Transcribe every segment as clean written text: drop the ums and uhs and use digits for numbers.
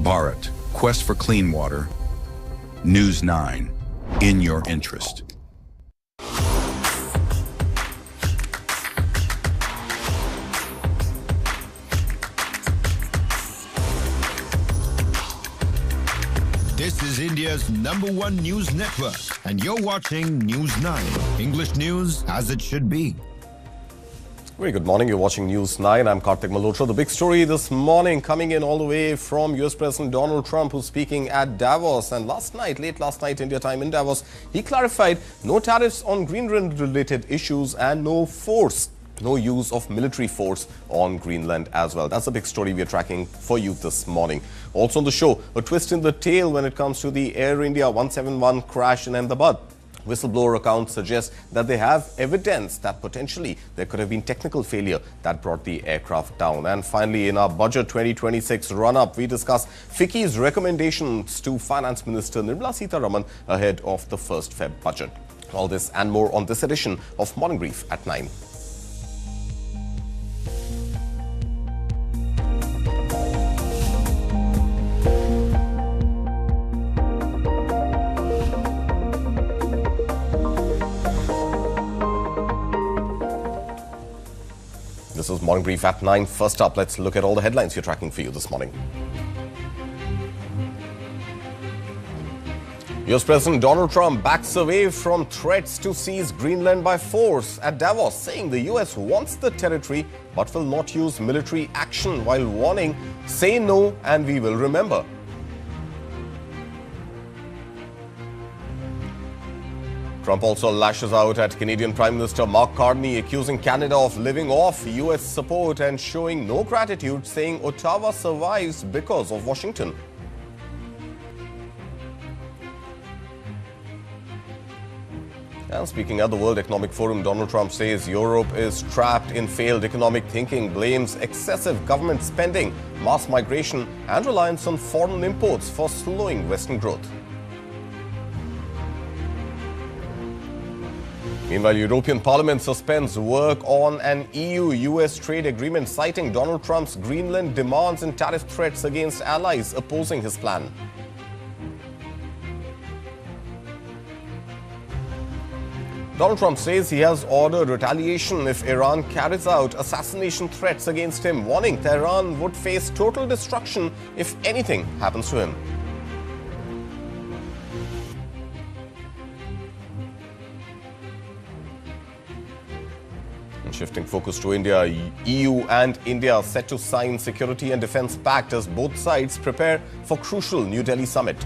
Bharat, Quest for Clean Water. News 9, in your interest. This is India's #1 news network, and you're watching News 9, English news as it should be. Very good morning. You're watching News 9. I'm Karthik Malhotra. The big story this morning coming in all the way from US President Donald Trump, who's speaking at Davos. And late last night, India time in Davos, he clarified no tariffs on Greenland-related issues and no use of military force on Greenland as well. That's a big story we are tracking for you this morning. Also on the show, a twist in the tail when it comes to the Air India 171 crash in Ahmedabad. Whistleblower accounts suggest that they have evidence that potentially there could have been technical failure that brought the aircraft down. And finally, in our Budget 2026 run-up, we discuss FICCI's recommendations to Finance Minister Nirmala Sitharaman ahead of the first Feb budget. All this and more on this edition of Morning Brief at 9. This is Morning Brief at 9. First up, let's look at all the headlines we're tracking for you this morning. US President Donald Trump backs away from threats to seize Greenland by force at Davos, saying the US wants the territory but will not use military action, while warning, say no and we will remember. Trump also lashes out at Canadian Prime Minister Mark Carney, accusing Canada of living off US support and showing no gratitude, saying Ottawa survives because of Washington. And speaking at the World Economic Forum, Donald Trump says Europe is trapped in failed economic thinking, blames excessive government spending, mass migration and reliance on foreign imports for slowing Western growth. Meanwhile, European Parliament suspends work on an EU-US trade agreement, citing Donald Trump's Greenland demands and tariff threats against allies opposing his plan. Donald Trump says he has ordered retaliation if Iran carries out assassination threats against him, warning Tehran would face total destruction if anything happens to him. Shifting focus to India, EU and India are set to sign Security and Defence Pact as both sides prepare for crucial New Delhi summit.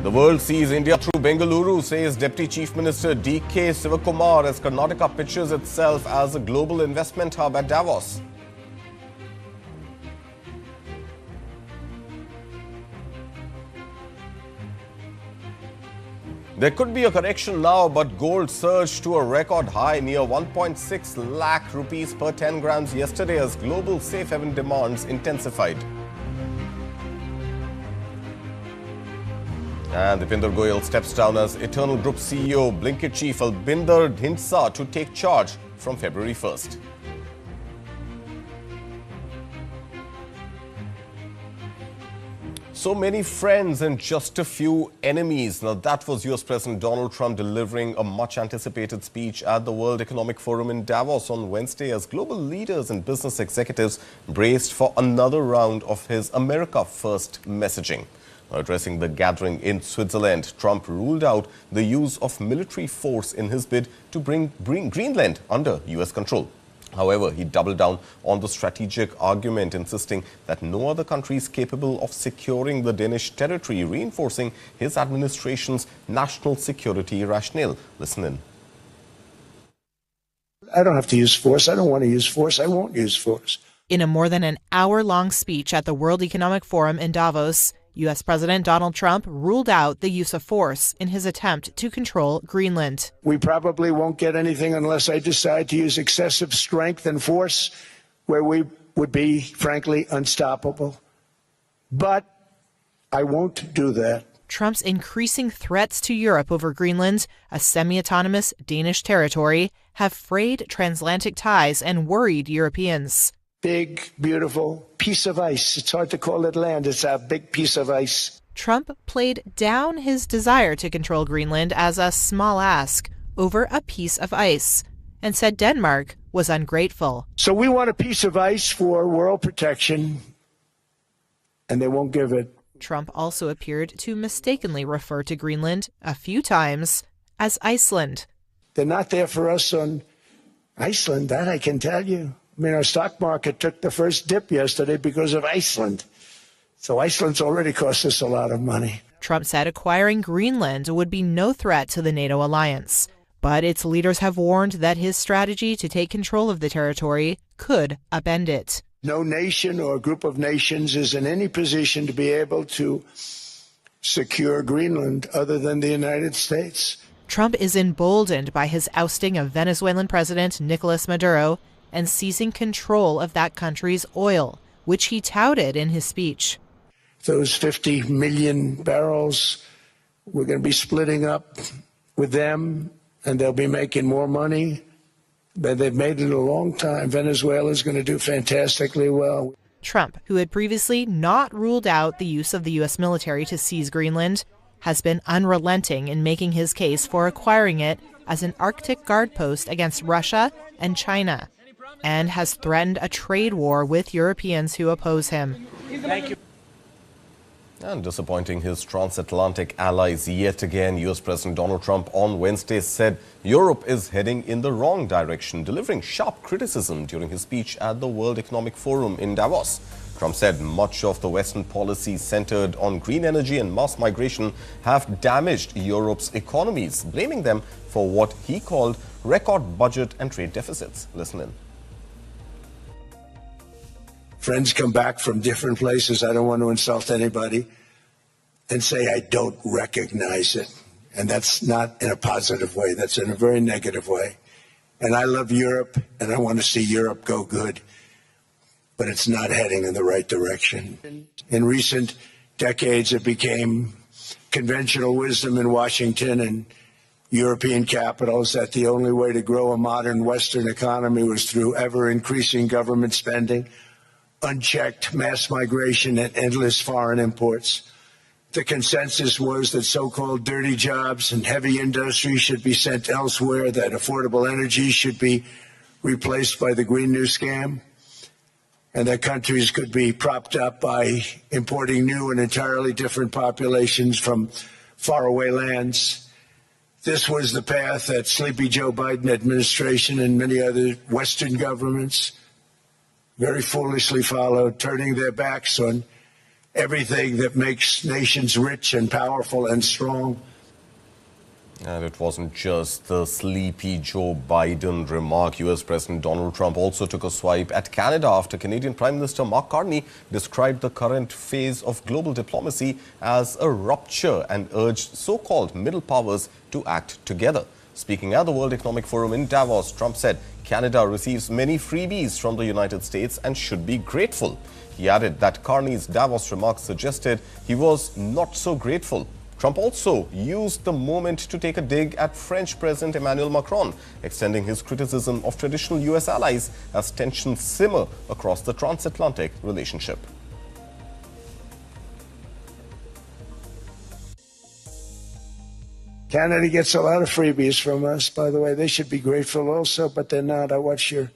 The world sees India through Bengaluru, says Deputy Chief Minister D.K. Sivakumar, as Karnataka pitches itself as a global investment hub at Davos. There could be a correction now, but gold surged to a record high near 1.6 lakh rupees per 10 grams yesterday as global safe haven demands intensified. And Dipinder Goyal steps down as Eternal Group CEO, Blinkit chief Albinder Dhindsa to take charge from February 1st. So many friends and just a few enemies. Now, that was US President Donald Trump delivering a much-anticipated speech at the World Economic Forum in Davos on Wednesday as global leaders and business executives braced for another round of his America First messaging. Addressing the gathering in Switzerland, Trump ruled out the use of military force in his bid to bring Greenland under US control. However, he doubled down on the strategic argument, insisting that no other country is capable of securing the Danish territory, reinforcing his administration's national security rationale. Listen in. I don't have to use force. I don't want to use force. I won't use force. In a more than an hour-long speech at the World Economic Forum in Davos, U.S. President Donald Trump ruled out the use of force in his attempt to control Greenland. We probably won't get anything unless I decide to use excessive strength and force, where we would be, frankly, unstoppable. But I won't do that. Trump's increasing threats to Europe over Greenland, a semi-autonomous Danish territory, have frayed transatlantic ties and worried Europeans. Big, beautiful piece of ice. It's hard to call it land. It's a big piece of ice. Trump played down his desire to control Greenland as a small ask over a piece of ice and said Denmark was ungrateful. So we want a piece of ice for world protection, and they won't give it. Trump also appeared to mistakenly refer to Greenland a few times as Iceland. They're not there for us on Iceland, that I can tell you. I mean, our stock market took the first dip yesterday because of Iceland. So Iceland's already cost us a lot of money. Trump said acquiring Greenland would be no threat to the NATO alliance, but its leaders have warned that his strategy to take control of the territory could upend it. No nation or group of nations is in any position to be able to secure Greenland other than the United States. Trump is emboldened by his ousting of Venezuelan President Nicolas Maduro and seizing control of that country's oil, which he touted in his speech. Those 50 million barrels, we're going to be splitting up with them, and they'll be making more money. But they've made it a long time. Venezuela's going to do fantastically well. Trump, who had previously not ruled out the use of the U.S. military to seize Greenland, has been unrelenting in making his case for acquiring it as an Arctic guard post against Russia and China, and has threatened a trade war with Europeans who oppose him. Thank you. And disappointing his transatlantic allies yet again, U.S. President Donald Trump on Wednesday said Europe is heading in the wrong direction, delivering sharp criticism during his speech at the World Economic Forum in Davos. Trump said much of the Western policies centered on green energy and mass migration have damaged Europe's economies, blaming them for what he called record budget and trade deficits. Listen in. Friends come back from different places. I don't want to insult anybody and say I don't recognize it. And that's not in a positive way. That's in a very negative way. And I love Europe, and I want to see Europe go good. But it's not heading in the right direction. In recent decades, it became conventional wisdom in Washington and European capitals that the only way to grow a modern Western economy was through ever-increasing government spending, unchecked mass migration, and endless foreign imports. The consensus was that so-called dirty jobs and heavy industry should be sent elsewhere, that affordable energy should be replaced by the Green New Scam, and that countries could be propped up by importing new and entirely different populations from faraway lands. This was the path that sleepy Joe Biden administration and many other Western governments very foolishly followed, turning their backs on everything that makes nations rich and powerful and strong. And it wasn't just the sleepy Joe Biden remark. U.S. President Donald Trump also took a swipe at Canada after Canadian Prime Minister Mark Carney described the current phase of global diplomacy as a rupture and urged so-called middle powers to act together. Speaking at the World Economic Forum in Davos, Trump said Canada receives many freebies from the United States and should be grateful. He added that Carney's Davos remarks suggested he was not so grateful. Trump also used the moment to take a dig at French President Emmanuel Macron, extending his criticism of traditional U.S. allies as tensions simmer across the transatlantic relationship. Canada gets a lot of freebies from us, by the way. They should be grateful also, but they're not. I watched your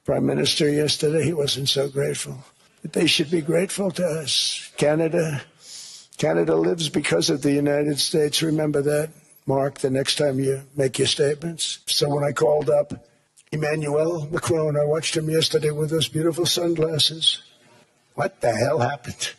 Prime Minister yesterday. He wasn't so grateful. But they should be grateful to us. Canada lives because of the United States. Remember that, Mark, the next time you make your statements. So when I called up Emmanuel Macron, I watched him yesterday with those beautiful sunglasses. What the hell happened?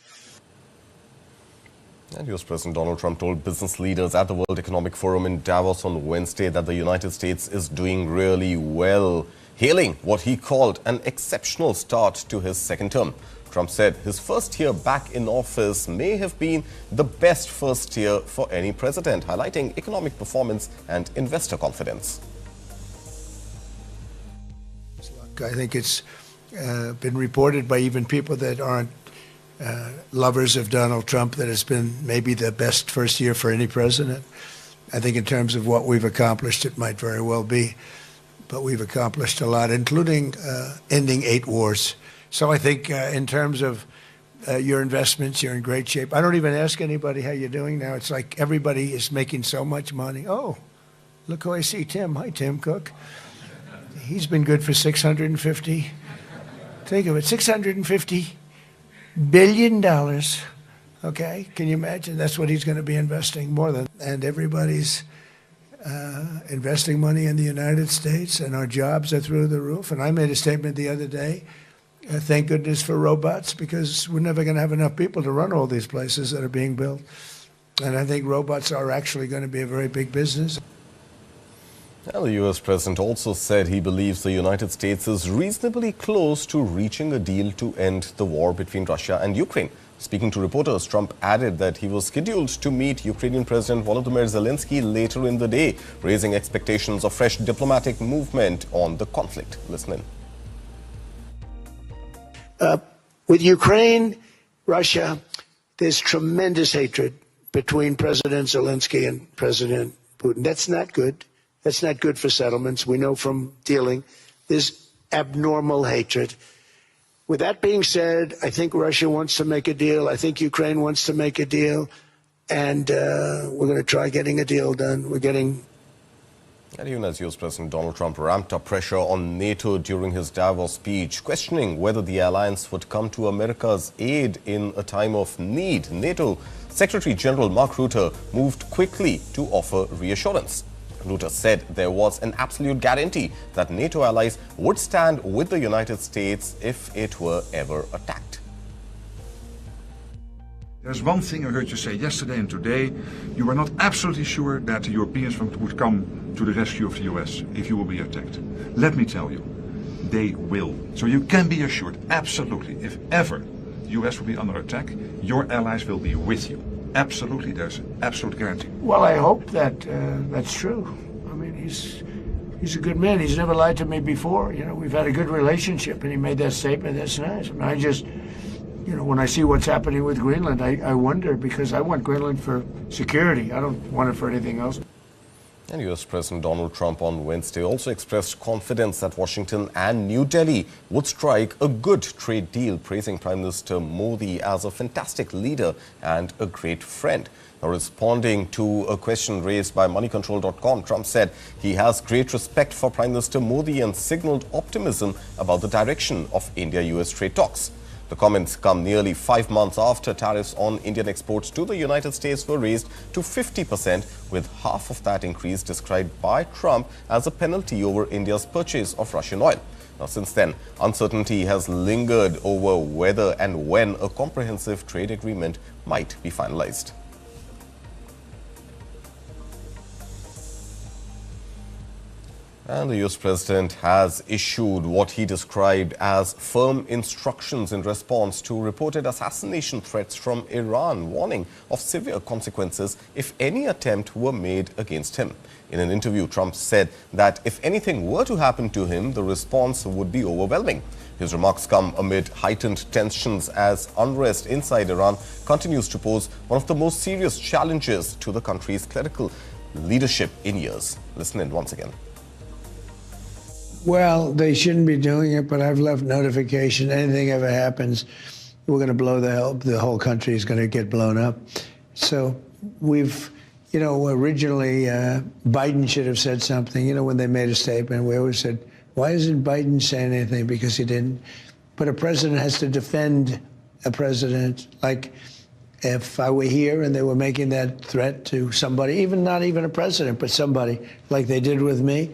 And U.S. President Donald Trump told business leaders at the World Economic Forum in Davos on Wednesday that the United States is doing really well, hailing what he called an exceptional start to his second term. Trump said his first year back in office may have been the best first year for any president, highlighting economic performance and investor confidence. I think it's been reported by even people that aren't lovers of Donald Trump that it's been maybe the best first year for any president. I think in terms of what we've accomplished, it might very well be. But we've accomplished a lot, including ending 8 wars. So I think in terms of your investments, you're in great shape. I don't even ask anybody how you're doing now. It's like everybody is making so much money. Oh, look who I see, Tim. Hi, Tim Cook. He's been good for 650. Think of it, $650 billion. Okay, can you imagine? That's what he's going to be investing more than. And everybody's investing money in the United States, and our jobs are through the roof. And I made a statement the other day. Thank goodness for robots, because we're never going to have enough people to run all these places that are being built. And I think robots are actually going to be a very big business. And the U.S. president also said he believes the United States is reasonably close to reaching a deal to end the war between Russia and Ukraine. Speaking to reporters, Trump added that he was scheduled to meet Ukrainian President Volodymyr Zelensky later in the day, raising expectations of fresh diplomatic movement on the conflict. Listen in. With Ukraine, Russia, there's tremendous hatred between President Zelensky and President Putin. That's not good. That's not good for settlements. We know from dealing, there's abnormal hatred. With that being said, I think Russia wants to make a deal. I think Ukraine wants to make a deal. And we're going to try getting a deal done. And even as U.S. President Donald Trump ramped up pressure on NATO during his Davos speech, questioning whether the alliance would come to America's aid in a time of need, NATO Secretary General Mark Rutte moved quickly to offer reassurance. Rutte said there was an absolute guarantee that NATO allies would stand with the United States if it were ever attacked. There's one thing I heard you say yesterday and today. You were not absolutely sure that the Europeans would come to the rescue of the US if you will be attacked. Let me tell you, they will. So you can be assured, absolutely, if ever the US will be under attack, your allies will be with you. Absolutely, there's an absolute guarantee. Well, I hope that that's true. I mean, he's a good man. He's never lied to me before. You know, we've had a good relationship, and he made that statement. That's nice. I mean, I just, you know, when I see what's happening with Greenland, I wonder, because I want Greenland for security. I don't want it for anything else. And U.S. President Donald Trump on Wednesday also expressed confidence that Washington and New Delhi would strike a good trade deal, praising Prime Minister Modi as a fantastic leader and a great friend. Now, responding to a question raised by moneycontrol.com, Trump said he has great respect for Prime Minister Modi and signaled optimism about the direction of India-US trade talks. The comments come nearly 5 months after tariffs on Indian exports to the United States were raised to 50%, with half of that increase described by Trump as a penalty over India's purchase of Russian oil. Now, since then, uncertainty has lingered over whether and when a comprehensive trade agreement might be finalized. And the U.S. president has issued what he described as firm instructions in response to reported assassination threats from Iran, warning of severe consequences if any attempt were made against him. In an interview, Trump said that if anything were to happen to him, the response would be overwhelming. His remarks come amid heightened tensions as unrest inside Iran continues to pose one of the most serious challenges to the country's clerical leadership in years. Listen in once again. Well, they shouldn't be doing it, but I've left notification. Anything ever happens, we're going to blow the whole country is going to get blown up. So we've, you know, originally Biden should have said something. You know, when they made a statement, we always said, why isn't Biden saying anything? Because he didn't. But a president has to defend a president. Like if I were here and they were making that threat to somebody, even not even a president, but somebody like they did with me,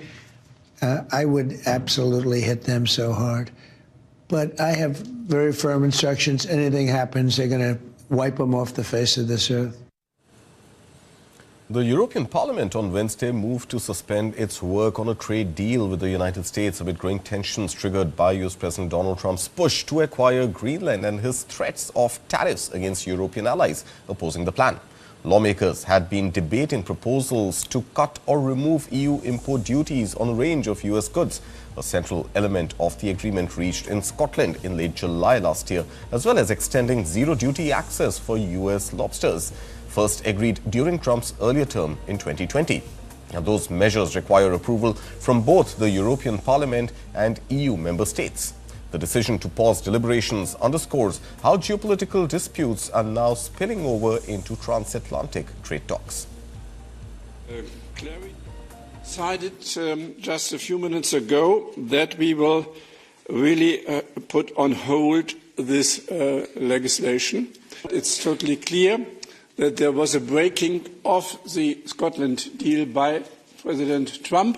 I would absolutely hit them so hard. But I have very firm instructions. Anything happens, they're going to wipe them off the face of this earth. The European Parliament on Wednesday moved to suspend its work on a trade deal with the United States amid growing tensions triggered by U.S. President Donald Trump's push to acquire Greenland and his threats of tariffs against European allies opposing the plan. Lawmakers had been debating proposals to cut or remove EU import duties on a range of U.S. goods. a central element of the agreement reached in Scotland in late July last year, as well as extending zero-duty access for US lobsters, first agreed during Trump's earlier term in 2020. Now, those measures require approval from both the European Parliament and EU member states. The decision to pause deliberations underscores how geopolitical disputes are now spilling over into transatlantic trade talks. Clary decided just a few minutes ago that we will really put on hold this legislation. It's totally clear that there was a breaking of the Scotland deal by President Trump,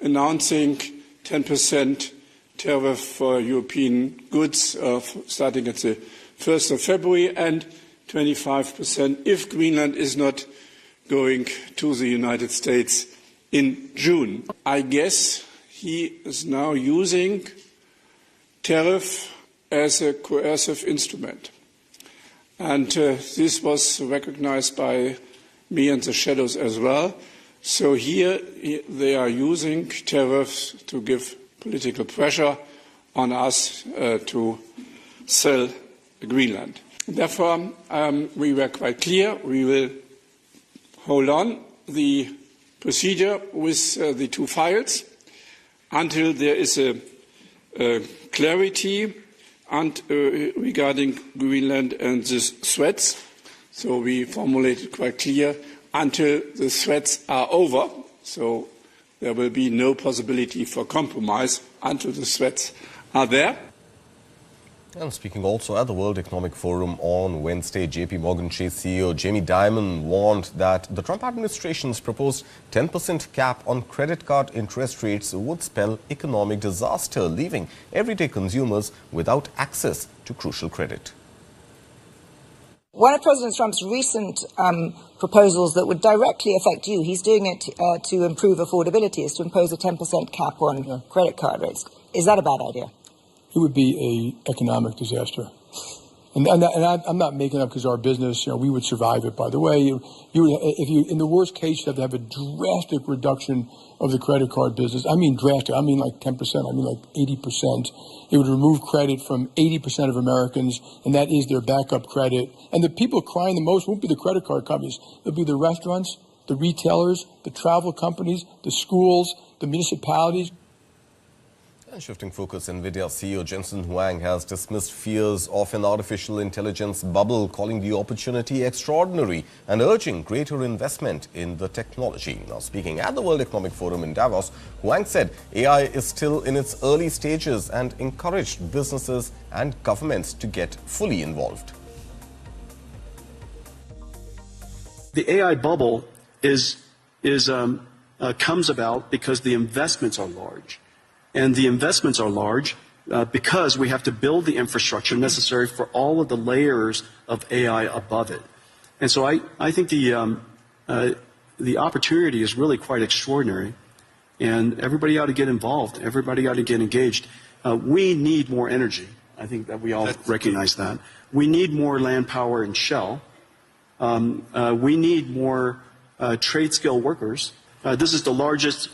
announcing 10% tariff for European goods starting at the 1st of February and 25% if Greenland is not going to the United States in June. I guess he is now using tariff as a coercive instrument. And this was recognized by me and the shadows as well. So here they are using tariffs to give political pressure on us to sell Greenland. Therefore, we were quite clear. We will hold on the procedure with the two files until there is a clarity and regarding Greenland and the threats. So we formulated quite clear until the threats are over. So there will be no possibility for compromise until the threats are there. And speaking also at the World Economic Forum on Wednesday, JP Morgan Chase CEO Jamie Dimon warned that the Trump administration's proposed 10% cap on credit card interest rates would spell economic disaster, leaving everyday consumers without access to crucial credit. One of President Trump's recent proposals that would directly affect you, he's doing it to improve affordability, is to impose a 10% cap on credit card rates. Is that a bad idea? It would be an economic disaster. And I'm not making up because our business, we would survive it, by the way. If you, in the worst case, you have to have a drastic reduction of the credit card business. I mean drastic. I mean like 10%. I mean like 80%. It would remove credit from 80% of Americans, and that is their backup credit. And the people crying the most won't be the credit card companies. It'll be the restaurants, the retailers, the travel companies, the schools, the municipalities. And shifting focus, NVIDIA CEO Jensen Huang has dismissed fears of an artificial intelligence bubble, calling the opportunity extraordinary and urging greater investment in the technology. Now, speaking at the World Economic Forum in Davos, Huang said AI is still in its early stages and encouraged businesses and governments to get fully involved. The AI bubble comes about because the investments are large. And the investments are large because we have to build the infrastructure necessary for all of the layers of AI above it. And so I think the opportunity is really quite extraordinary. And everybody ought to get involved. Everybody ought to get engaged. We need more energy. I think that we all recognize that. We need more land power and shell. We need more trade skill workers. This is the largest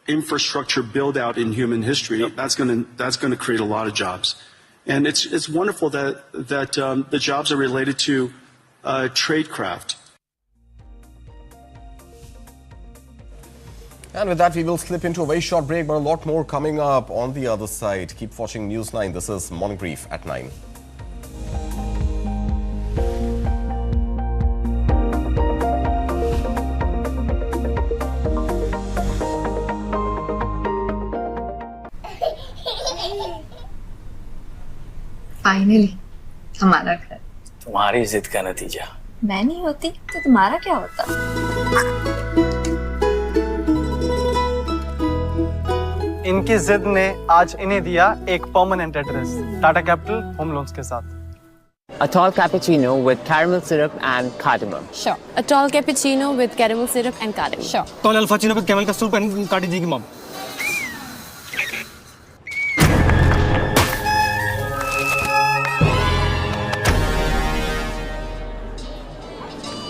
infrastructure build out in human history. Yep. That's going to create a lot of jobs, and it's wonderful that the jobs are related to tradecraft. And with that, we will slip into a very short break, but a lot more coming up on the other side. Keep watching News 9. This is Morning Brief at 9. Finally हमारा घर। तुम्हारी जिद का नतीजा। मैं नहीं होती तो तुम्हारा क्या होता? इनकी जिद ने आज इन्हें दिया एक permanent address Tata capital home loans के साथ। A tall cappuccino with caramel syrup and cardamom. Sure. A tall cappuccino with caramel syrup and cardamom. Sure. Tall alfacino with camel ka soup and Cardi ki mom.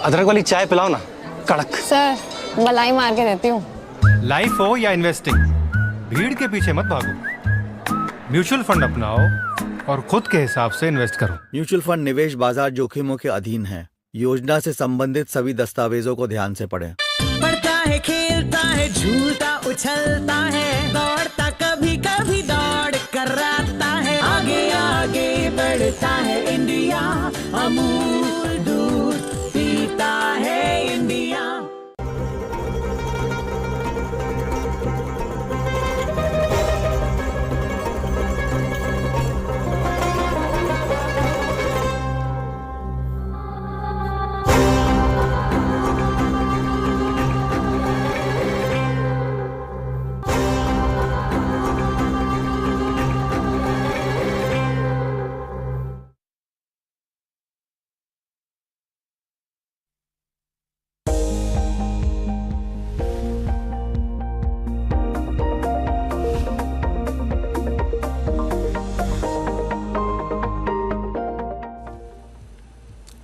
अदरक वाली चाय पिलाओ ना, कड़क। Sir, मलाई मार के देती हूँ। लाइफ हो या इन्वेस्टिंग, भीड़ के पीछे मत भागो, म्यूचुअल फंड अपनाओ और खुद के हिसाब से इन्वेस्ट करो। म्यूचुअल फंड निवेश बाजार जोखिमों के अधीन है। योजना से संबंधित सभी दस्तावेजों को ध्यान से पढ़ें। पढ़ता है, खेलता है, झूलता उछलता है, दौड़ता कभी कभी दौड़ कराता है, आगे आगे बढ़ता है इंडिया, अमूल दूध पीता है India.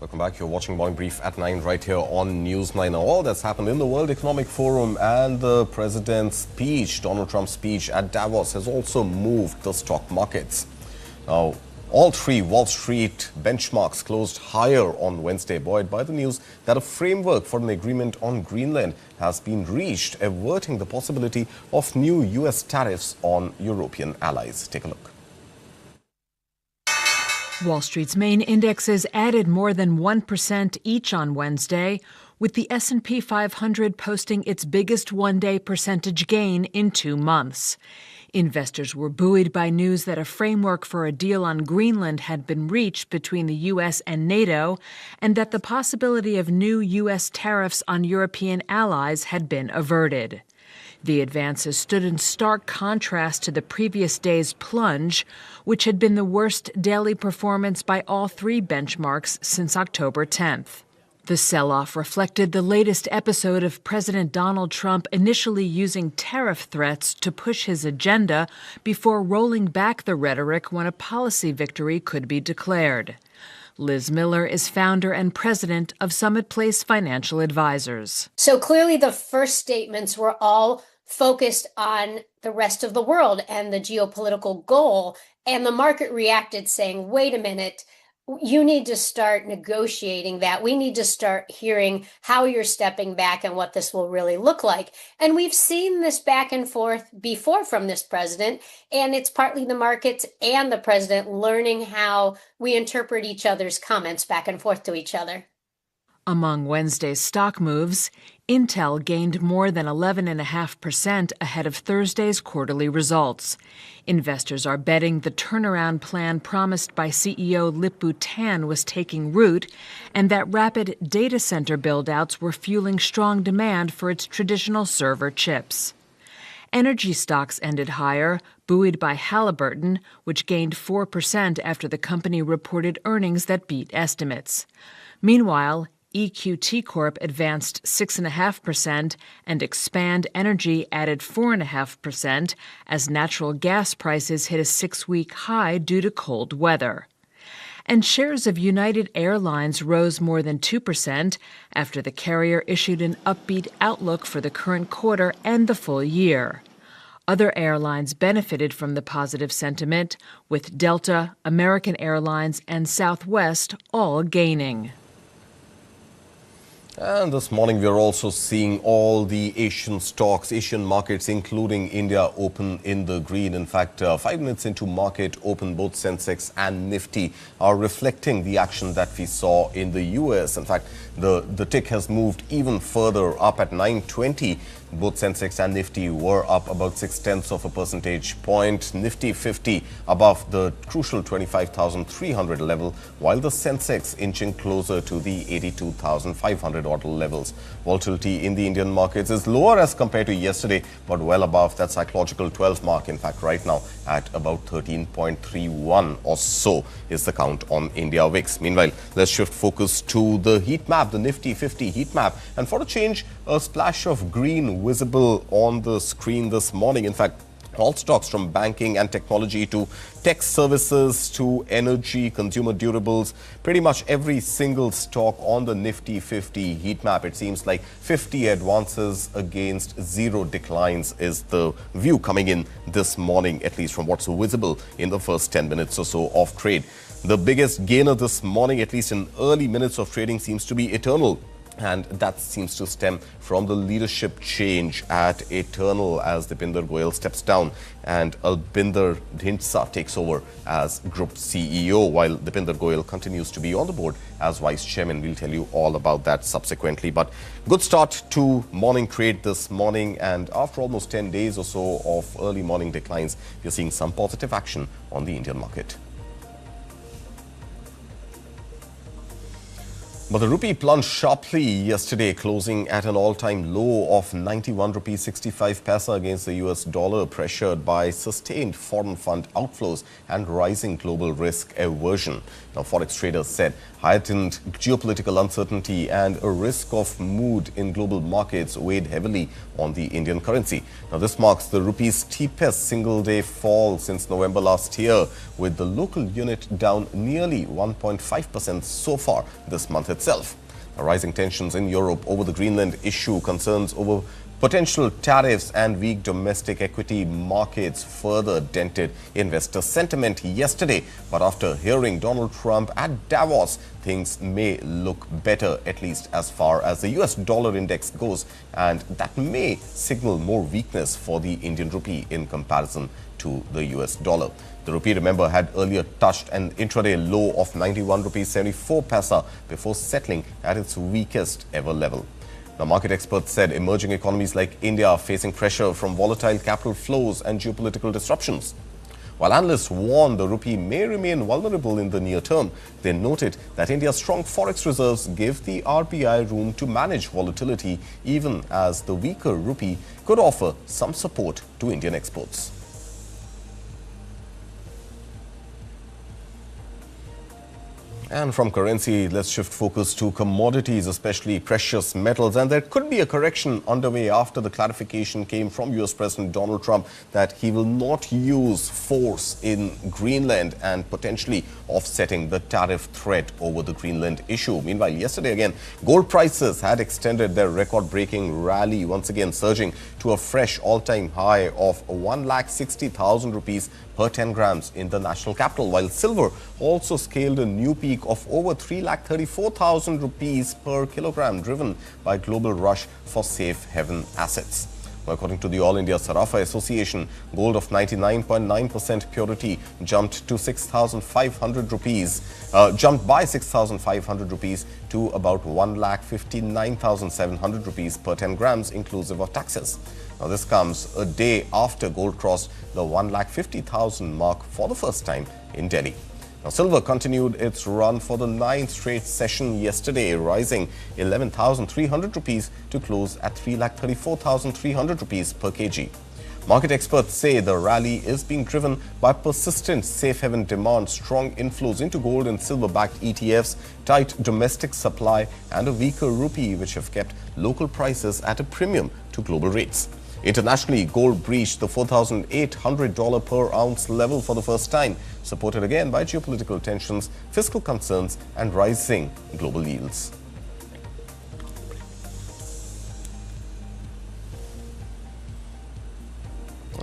Welcome back. You're watching Morning Brief at 9 right here on News 9. Now, all that's happened in the World Economic Forum and the President's speech, Donald Trump's speech at Davos, has also moved the stock markets. Now, all three Wall Street benchmarks closed higher on Wednesday, buoyed by the news that a framework for an agreement on Greenland has been reached, averting the possibility of new U.S. tariffs on European allies. Take a look. Wall Street's main indexes added more than 1% each on Wednesday, with the S&P 500 posting its biggest one-day percentage gain in 2 months. Investors were buoyed by news that a framework for a deal on Greenland had been reached between the U.S. and NATO, and that the possibility of new U.S. tariffs on European allies had been averted. The advances stood in stark contrast to the previous day's plunge, which had been the worst daily performance by all three benchmarks since October 10th. The sell-off reflected the latest episode of President Donald Trump initially using tariff threats to push his agenda before rolling back the rhetoric when a policy victory could be declared. Liz Miller is founder and president of Summit Place Financial Advisors. So clearly the first statements were all focused on the rest of the world and the geopolitical goal, and the market reacted saying, wait a minute, you need to start negotiating that. We need to start hearing how you're stepping back and what this will really look like. And we've seen this back and forth before from this president, and it's partly the markets and the president learning how we interpret each other's comments back and forth to each other. Among Wednesday's stock moves, Intel gained more than 11.5% ahead of Thursday's quarterly results. Investors are betting the turnaround plan promised by CEO Lip-Bu Tan was taking root, and that rapid data center buildouts were fueling strong demand for its traditional server chips. Energy stocks ended higher, buoyed by Halliburton, which gained 4% after the company reported earnings that beat estimates. Meanwhile, EQT Corp advanced 6.5% and Expand Energy added 4.5% as natural gas prices hit a 6-week high due to cold weather. And shares of United Airlines rose more than 2% after the carrier issued an upbeat outlook for the current quarter and the full year. Other airlines benefited from the positive sentiment, with Delta, American Airlines, and Southwest all gaining. And this morning, we are also seeing all the Asian stocks, Asian markets, including India, open in the green. In fact, 5 minutes into market open, both Sensex and Nifty are reflecting the action that we saw in the U.S. In fact, the tick has moved even further up at 920. Both Sensex and Nifty were up about 0.6 of a percentage point. Nifty 50 above the crucial 25,300 level, while the Sensex inching closer to the 82,500 order levels. Volatility in the Indian markets is lower as compared to yesterday, but well above that psychological 12 mark. In fact, right now at about 13.31 or so is the count on India VIX. Meanwhile, let's shift focus to the heat map, the Nifty 50 heat map. And for a change, a splash of green visible on the screen this morning. In fact, All stocks from banking and technology to tech services to energy, consumer durables, pretty much every single stock on the Nifty 50 heat map. It seems like 50 advances against 0 declines is the view coming in this morning, at least from what's visible in the first 10 minutes or so of trade. The biggest gainer this morning, at least in early minutes of trading, seems to be Eternal. And that seems to stem from the leadership change at Eternal as Dipinder Goyal steps down and Albinder Dhindsa takes over as Group CEO, while Dipinder Goyal continues to be on the board as Vice Chairman. We'll tell you all about that subsequently. But good start to morning trade this morning, and after almost 10 days or so of early morning declines, we're seeing some positive action on the Indian market. But the rupee plunged sharply yesterday, closing at an all-time low of 91 rupees 65 paisa against the US dollar, pressured by sustained foreign fund outflows and rising global risk aversion. Now, forex traders said heightened geopolitical uncertainty and a risk of mood in global markets weighed heavily on the Indian currency. Now, this marks the rupee's steepest single-day fall since November last year, with the local unit down nearly 1.5% so far this month itself. Rising tensions in Europe over the Greenland issue, concerns over potential tariffs and weak domestic equity markets further dented investor sentiment yesterday. But after hearing Donald Trump at Davos, things may look better, at least as far as the US dollar index goes, and that may signal more weakness for the Indian rupee in comparison to the US dollar. The rupee, remember, had earlier touched an intraday low of 91 rupees 74 paisa before settling at its weakest ever level. Now, market experts said emerging economies like India are facing pressure from volatile capital flows and geopolitical disruptions. While analysts warn the rupee may remain vulnerable in the near term, they noted that India's strong forex reserves give the RBI room to manage volatility, even as the weaker rupee could offer some support to Indian exports. And from currency, let's shift focus to commodities, especially precious metals. And there could be a correction underway after the clarification came from US President Donald Trump that he will not use force in Greenland and potentially offsetting the tariff threat over the Greenland issue. Meanwhile, yesterday again, gold prices had extended their record-breaking rally, once again surging to a fresh all-time high of 1,60,000 rupees per 10 grams in the national capital, while silver also scaled a new peak of over 3,34,000 rupees per kilogram, driven by global rush for safe haven assets. According to the All India Sarafa Association, gold of 99.9% purity jumped to 6,500 rupees, jumped by 6,500 rupees to about 1,59,700 rupees per 10 grams, inclusive of taxes. Now, this comes a day after gold crossed the 1,50,000 mark for the first time in Delhi. Now, silver continued its run for the 9th straight session yesterday, rising 11,300 rupees to close at 3,34,300 rupees per kg. Market experts say the rally is being driven by persistent safe haven demand, strong inflows into gold and silver-backed ETFs, tight domestic supply, and a weaker rupee, which have kept local prices at a premium to global rates. Internationally, gold breached the $4,800 per ounce level for the first time, supported again by geopolitical tensions, fiscal concerns, and rising global yields.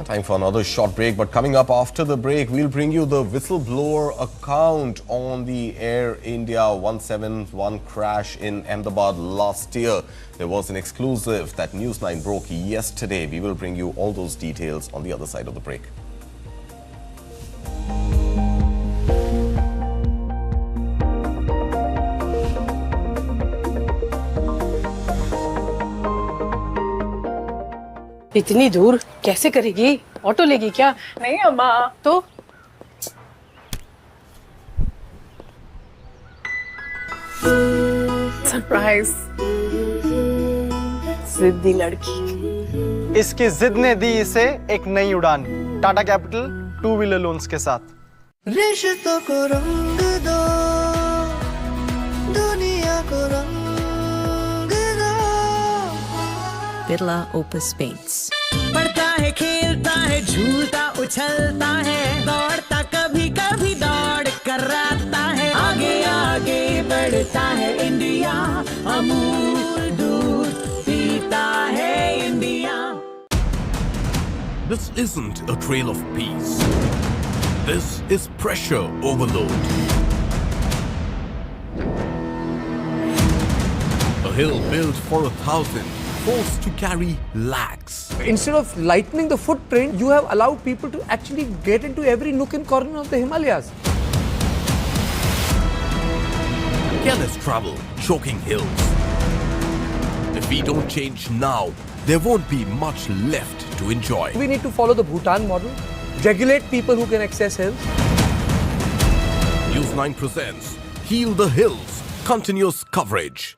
Time for another short break, but coming up after the break, we'll bring you the whistleblower account on the Air India 171 crash in Ahmedabad last year. There was an exclusive that News9 broke yesterday. We will bring you all those details on the other side of the break. इतनी दूर कैसे करेगी? Auto लेगी क्या? नहीं अम्मा। तो surprise. जिद्दी लड़की। इसकी जिद ने दी इसे एक नई उड़ान, टाटा कैपिटल 2 व्हीलर लोन्स के साथ। रिश्तों को रंग दो, दुनिया को रंग दो। Birla Opus Paints. पढ़ता है खेलता है झूलता उछलता है दौड़ता कभी कभी दौड़ कराता है आगे आगे बढ़ता है इंडिया अमूल दूध पीता है India This isn't a trail of peace. This is pressure overload. A hill built for 1,000, forced to carry lakhs. Instead of lightening the footprint, you have allowed people to actually get into every nook and corner of the Himalayas. Careless travel, choking hills. If we don't change now, there won't be much left to enjoy. We need to follow the Bhutan model, regulate people who can access hills. News 9 presents Heal the Hills, continuous coverage.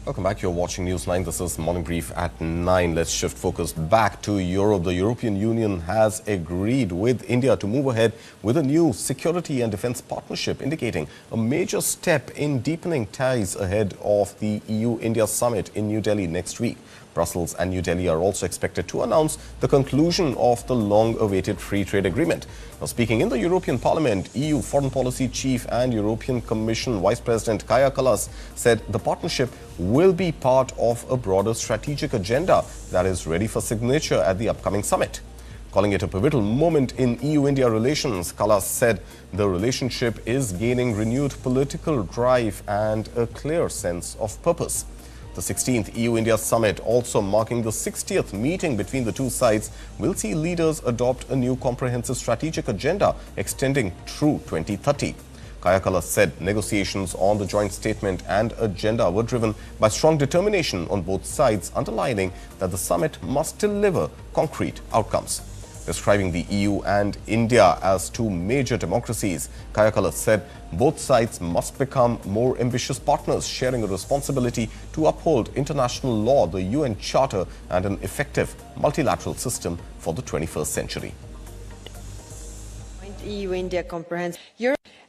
Welcome back. You're watching News 9. This is Morning Brief at 9. Let's shift focus back to Europe. The European Union has agreed with India to move ahead with a new security and defense partnership, indicating a major step in deepening ties ahead of the EU-India summit in New Delhi next week. Brussels and New Delhi are also expected to announce the conclusion of the long-awaited free trade agreement. Now, speaking in the European Parliament, EU Foreign Policy Chief and European Commission Vice President Kaja Kallas said the partnership will be part of a broader strategic agenda that is ready for signature at the upcoming summit. Calling it a pivotal moment in EU-India relations, Kallas said the relationship is gaining renewed political drive and a clear sense of purpose. The 16th EU-India summit, also marking the 60th meeting between the two sides, will see leaders adopt a new comprehensive strategic agenda extending through 2030. Kaja Kallas said negotiations on the joint statement and agenda were driven by strong determination on both sides, underlining that the summit must deliver concrete outcomes. Describing the EU and India as two major democracies, Kaja Kallas said both sides must become more ambitious partners, sharing a responsibility to uphold international law, the UN Charter, and an effective multilateral system for the 21st century. EU-India comprehensive.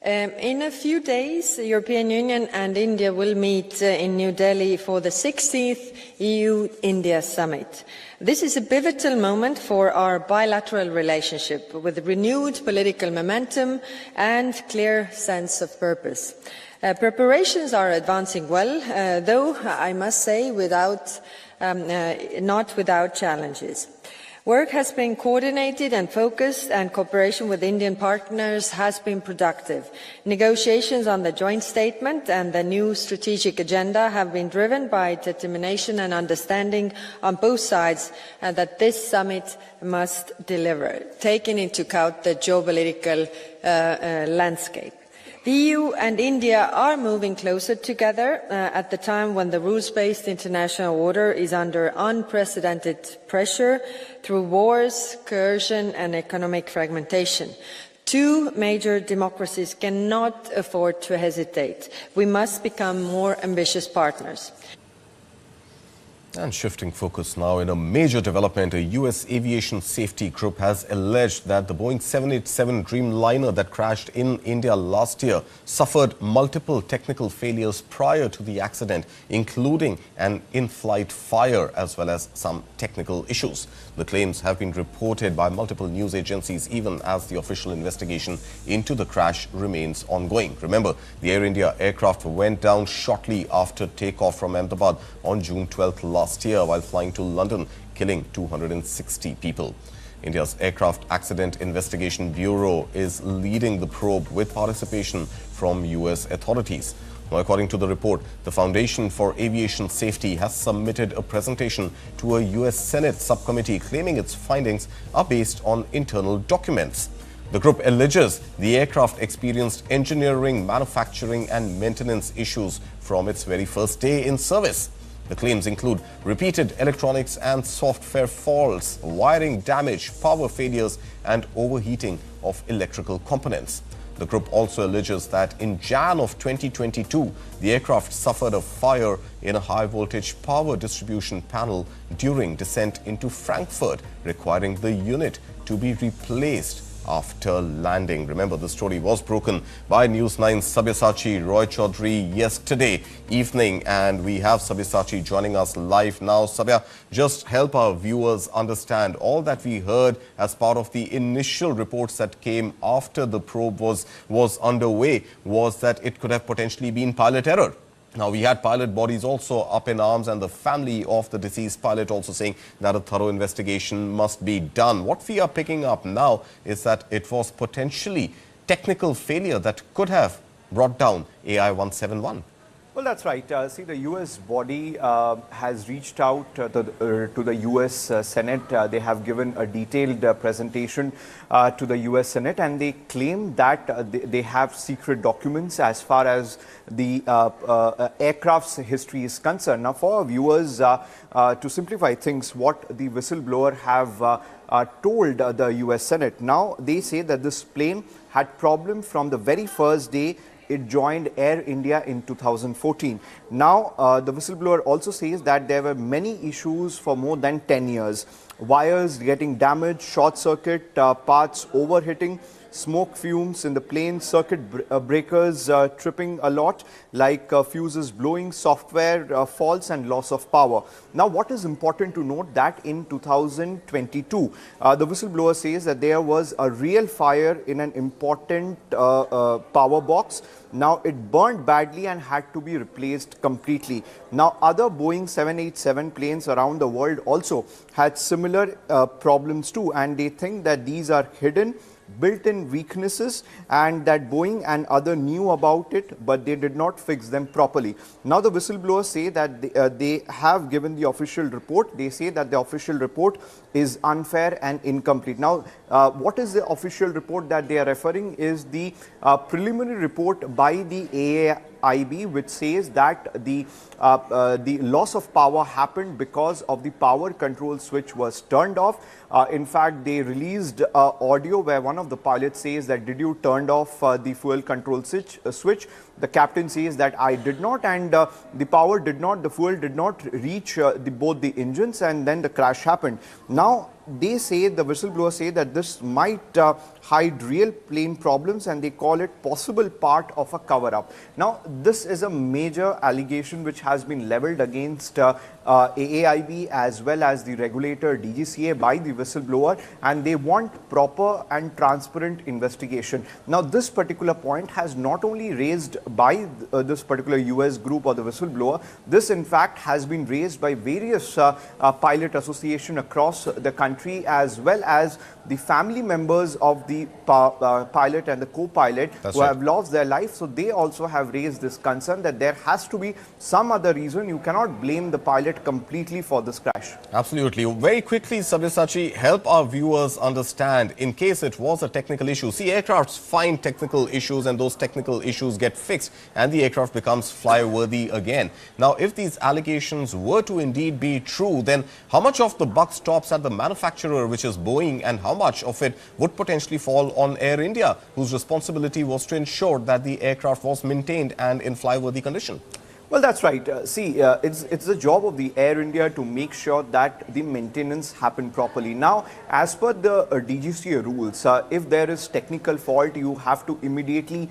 In a few days, the European Union and India will meet in New Delhi for the 16th EU-India summit. This is a pivotal moment for our bilateral relationship with renewed political momentum and clear sense of purpose. Preparations are advancing well, though I must say not without challenges. Work has been coordinated and focused, and cooperation with Indian partners has been productive. Negotiations on the joint statement and the new strategic agenda have been driven by determination and understanding on both sides that this summit must deliver, taking into account the geopolitical landscape. The EU and India are moving closer together at the time when the rules-based international order is under unprecedented pressure through wars, coercion and economic fragmentation. Two major democracies cannot afford to hesitate. We must become more ambitious partners. And shifting focus now, in a major development, a U.S. aviation safety group has alleged that the Boeing 787 Dreamliner that crashed in India last year suffered multiple technical failures prior to the accident, including an in-flight fire as well as some technical issues. The claims have been reported by multiple news agencies, even as the official investigation into the crash remains ongoing. Remember, the Air India aircraft went down shortly after takeoff from Ahmedabad on June 12th last year while flying to London, killing 260 people. India's Aircraft Accident Investigation Bureau is leading the probe with participation from U.S. authorities. Now, according to the report, the Foundation for Aviation Safety has submitted a presentation to a U.S. Senate subcommittee claiming its findings are based on internal documents. The group alleges the aircraft experienced engineering, manufacturing and maintenance issues from its very first day in service. The claims include repeated electronics and software faults, wiring damage, power failures and overheating of electrical components. The group also alleges that in Jan of 2022, the aircraft suffered a fire in a high-voltage power distribution panel during descent into Frankfurt, requiring the unit to be replaced after landing. Remember, the story was broken by News 9's Sabyasachi Roy Chaudhary yesterday evening, and we have Sabyasachi joining us live now. Sabya, just help our viewers understand all that we heard as part of the initial reports that came after the probe was underway, was that it could have potentially been pilot error. Now, we had pilot bodies also up in arms, and the family of the deceased pilot also saying that a thorough investigation must be done. What we are picking up now is that it was potentially technical failure that could have brought down AI-171. Well, that's right. See, the U.S. body has reached out to the U.S. Senate. They have given a detailed presentation to the U.S. Senate, and they claim that they have secret documents as far as the aircraft's history is concerned. Now, for our viewers, to simplify things, what the whistleblower have told the U.S. Senate. Now, they say that this plane had problem from the very first day it joined Air India in 2014. Now, the whistleblower also says that there were many issues for more than 10 years. Wires getting damaged, short circuit, parts overheating, smoke fumes in the plane, circuit breakers tripping a lot, like fuses blowing, software faults and loss of power. Now, what is important to note that in 2022, the whistleblower says that there was a real fire in an important power box. Now, it burned badly and had to be replaced completely. Now, other Boeing 787 planes around the world also had similar problems too, and they think that these are hidden built-in weaknesses and that Boeing and other knew about it, but they did not fix them properly. Now the whistleblowers say that they have given the official report. They say that the official report is unfair and incomplete. Now, what is the official report that they are referring is the preliminary report by the AIB, which says that the loss of power happened because of the power control switch was turned off. In fact, they released audio where one of the pilots says that, did you turn off the fuel control switch? The captain says that I did not, and the fuel did not reach both the engines, and then the crash happened. Now, they say, the whistleblower say that this might hide real plane problems, and they call it possible part of a cover-up. Now, this is a major allegation which has been leveled against AAIB as well as the regulator DGCA by the whistleblower, and they want proper and transparent investigation. Now, this particular point has not only raised by this particular US group or the whistleblower. This, in fact, has been raised by various pilot associations across the country, as well as the family members of the pilot and the co-pilot who have lost their life. So they also have raised this concern that there has to be some other reason. You cannot blame the pilot completely for this crash. Absolutely. Very quickly, Sabyasachi, help our viewers understand, in case it was a technical issue. See, aircrafts find technical issues and those technical issues get fixed and the aircraft becomes flyworthy again. Now, if these allegations were to indeed be true, then how much of the buck stops at the manufacturer, which is Boeing, and how much of it would potentially fall on Air India, whose responsibility was to ensure that the aircraft was maintained and in flyworthy condition? Well, that's right. It's the job of the Air India to make sure that the maintenance happen properly. Now, as per the DGCA rules, if there is technical fault, you have to immediately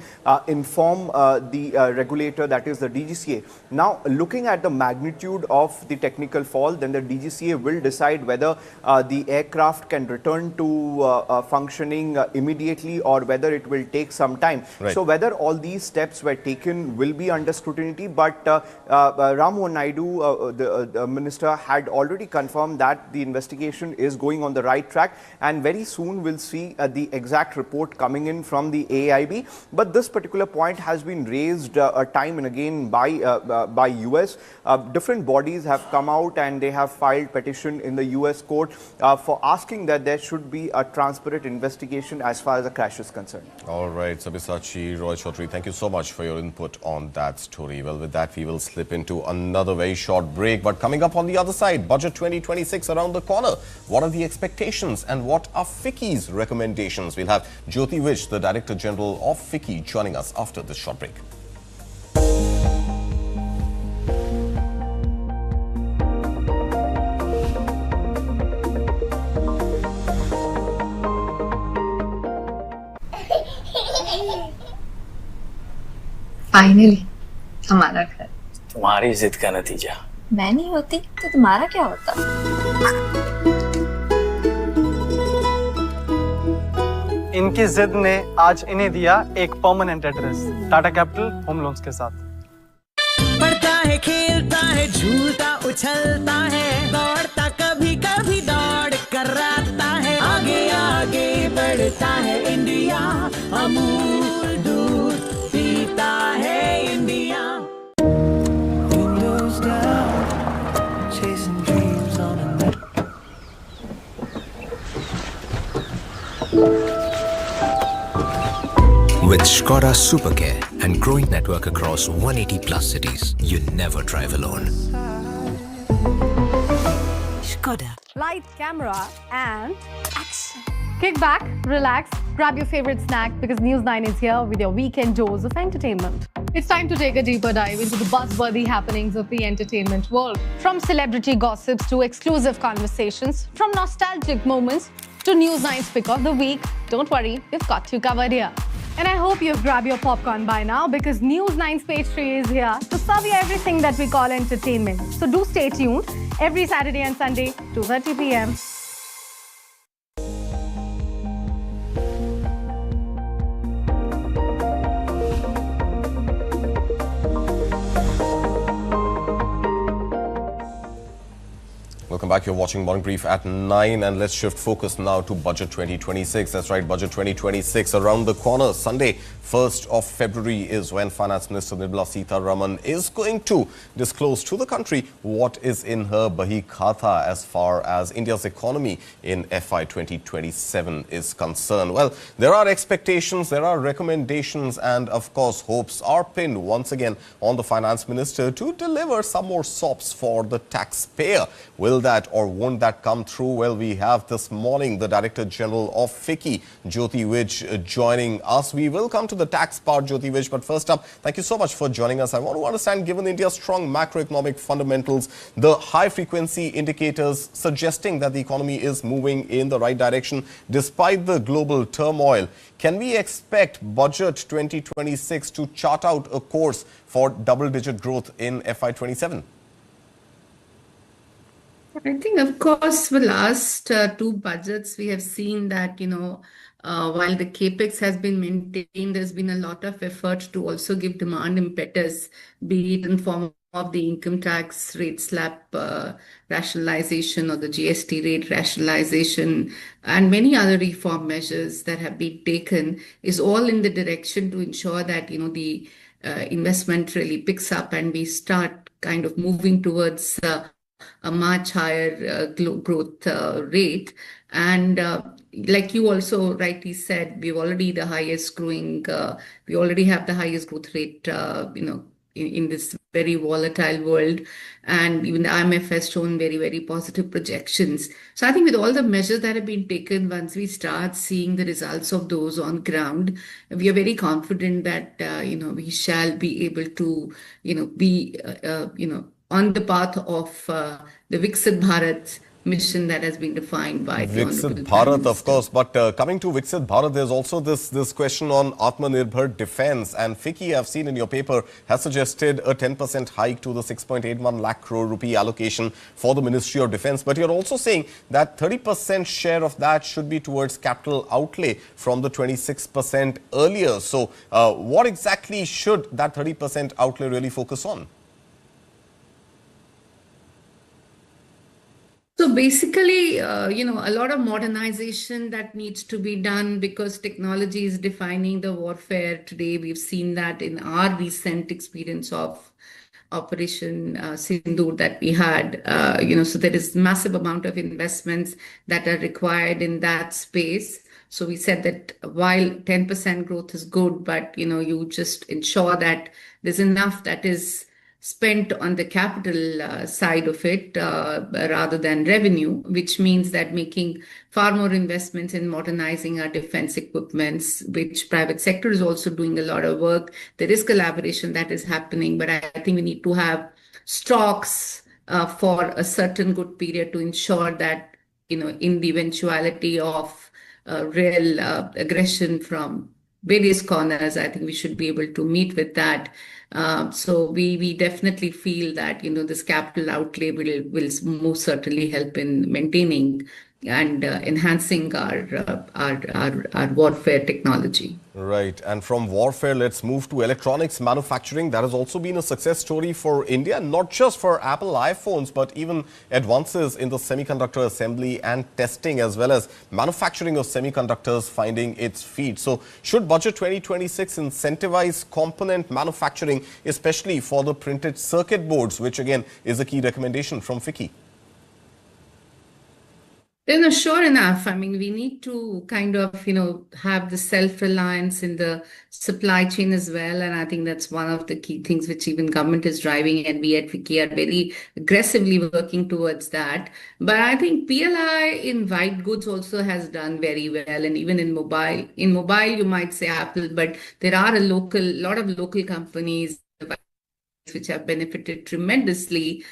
inform the regulator, that is the DGCA. Now, looking at the magnitude of the technical fault, then the DGCA will decide whether the aircraft can return to functioning immediately or whether it will take some time. Right. So, whether all these steps were taken will be under scrutiny, but Ramu Naidu, the minister, had already confirmed that the investigation is going on the right track, and very soon we'll see the exact report coming in from the AIB. But this particular point has been raised time and again by US. Different bodies have come out and they have filed petition in the US court for asking that there should be a transparent investigation as far as the crash is concerned. All right, Sabyasachi Roy Chaudhary, thank you so much for your input on that story. Well, with that, we We will slip into another very short break. But coming up on the other side, Budget 2026 around the corner. What are the expectations and what are FICCI's recommendations? We'll have Jyoti Vij, the Director General of FICCI, joining us after this short break. Finally हमारा घर। तुम्हारी जिद का नतीजा। मैं नहीं होती तो तुम्हारा क्या होता? इनकी जिद ने आज इन्हें दिया एक permanent address Tata capital home loans के साथ। पढ़ता है, खेलता है, झूलता उछलता है, दौड़ता कभी कभी दौड़ कराता है, आगे आगे बढ़ता है इंडिया, अमूल दूध पीता है India. Windows down, chasing dreams on a net. With Skoda Supercare and growing network across 180 plus cities, you never drive alone. Skoda. Light, camera, and action. Kick back, relax, grab your favorite snack because News9 is here with your weekend dose of entertainment. It's time to take a deeper dive into the buzzworthy happenings of the entertainment world. From celebrity gossips to exclusive conversations, from nostalgic moments to News9's pick of the week, don't worry, we've got you covered here. And I hope you've grabbed your popcorn by now because News9's page 3 is here to serve you everything that we call entertainment. So do stay tuned every Saturday and Sunday, 2:30 p.m. Welcome back. You're watching Morning Brief at 9 and let's shift focus now to Budget 2026. That's right, Budget 2026 around the corner. Sunday, 1st of February is when Finance Minister Nirmala Sitharaman is going to disclose to the country what is in her Bahi Khata as far as India's economy in FY 2027 is concerned. Well, there are expectations, there are recommendations and of course hopes are pinned once again on the Finance Minister to deliver some more sops for the taxpayer. Will that or won't that come through? Well, we have this morning the Director General of FICCI, Jyoti Vij, joining us. We will come to the tax part, Jyoti Vij, but first up, thank you so much for joining us. I want to understand, given India's strong macroeconomic fundamentals, the high-frequency indicators suggesting that the economy is moving in the right direction despite the global turmoil, can we expect Budget 2026 to chart out a course for double-digit growth in FY 27? I think, of course, for last two budgets, we have seen that, while the capex has been maintained, there's been a lot of effort to also give demand impetus, be it in form of the income tax rate slab rationalization or the GST rate rationalization and many other reform measures that have been taken is all in the direction to ensure that, the investment really picks up and we start kind of moving towards a much higher growth rate. And like you also rightly said, we've already the highest growing, we already have the highest growth rate, in this very volatile world. And even the IMF has shown very, very positive projections. So I think with all the measures that have been taken, once we start seeing the results of those on ground, we are very confident that, we shall be able to, be, on the path of the Viksit Bharat mission that has been defined by the Viksit Bharat, of course. But coming to Viksit Bharat, there's also this question on Atmanirbhar defense. And FICCI, I've seen in your paper, has suggested a 10% hike to the 6.81 lakh crore rupee allocation for the Ministry of Defense. But you're also saying that 30% share of that should be towards capital outlay from the 26% earlier. So what exactly should that 30% outlay really focus on? So basically, a lot of modernization that needs to be done because technology is defining the warfare today. We've seen that in our recent experience of Operation Sindoor that we had, so there is massive amount of investments that are required in that space. So we said that while 10% growth is good, but, you just ensure that there's enough that is spent on the capital side of it rather than revenue, which means that making far more investments in modernizing our defense equipments, which private sector is also doing a lot of work. There is collaboration that is happening, but I think we need to have stocks for a certain good period to ensure that, in the eventuality of real aggression from various corners, I think we should be able to meet with that. So we definitely feel that this capital outlay will most certainly help in maintaining and enhancing our warfare technology. Right. And from warfare, let's move to electronics manufacturing. That has also been a success story for India, not just for Apple iPhones, but even advances in the semiconductor assembly and testing, as well as manufacturing of semiconductors finding its feet. So should Budget 2026 incentivize component manufacturing, especially for the printed circuit boards, which again is a key recommendation from FICCI? Sure enough. I mean, we need to kind of, have the self-reliance in the supply chain as well. And I think that's one of the key things which even government is driving, and we at FICCI are very aggressively working towards that. But I think PLI in white goods also has done very well, and even in mobile. In mobile, you might say Apple, but there are a lot of local companies which have benefited tremendously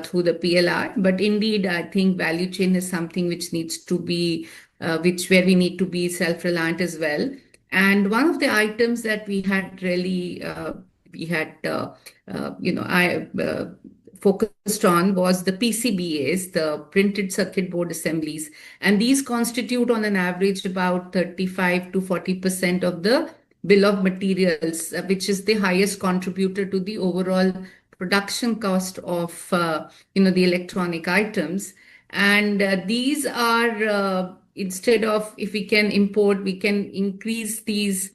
through the PLI. But indeed, I think value chain is something which needs to be, where we need to be self-reliant as well. And one of the items that we had really, focused on was the PCBAs, the printed circuit board assemblies. And these constitute on an average about 35 to 40% of the bill of materials, which is the highest contributor to the overall production cost of the electronic items. And these are instead of, if we can import, we can increase these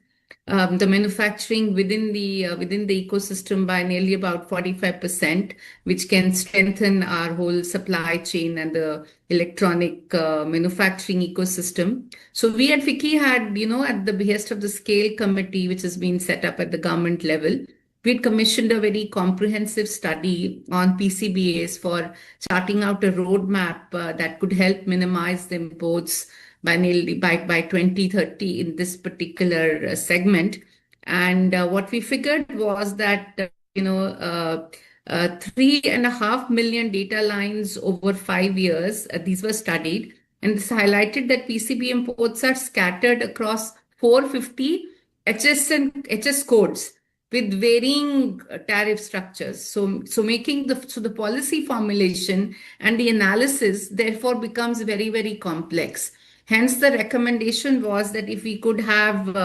the manufacturing within the ecosystem by nearly about 45%, which can strengthen our whole supply chain and the electronic manufacturing ecosystem. So we at FICCI had, at the behest of the Scale Committee, which has been set up at the government level, we commissioned a very comprehensive study on PCBAs for charting out a roadmap that could help minimize the imports by 2030 in this particular segment. And what we figured was that 3.5 million data lines over 5 years, these were studied, and this highlighted that PCB imports are scattered across 450 HS codes with varying tariff structures. So making the policy formulation and the analysis therefore becomes very, very complex. Hence, the recommendation was that if we could have,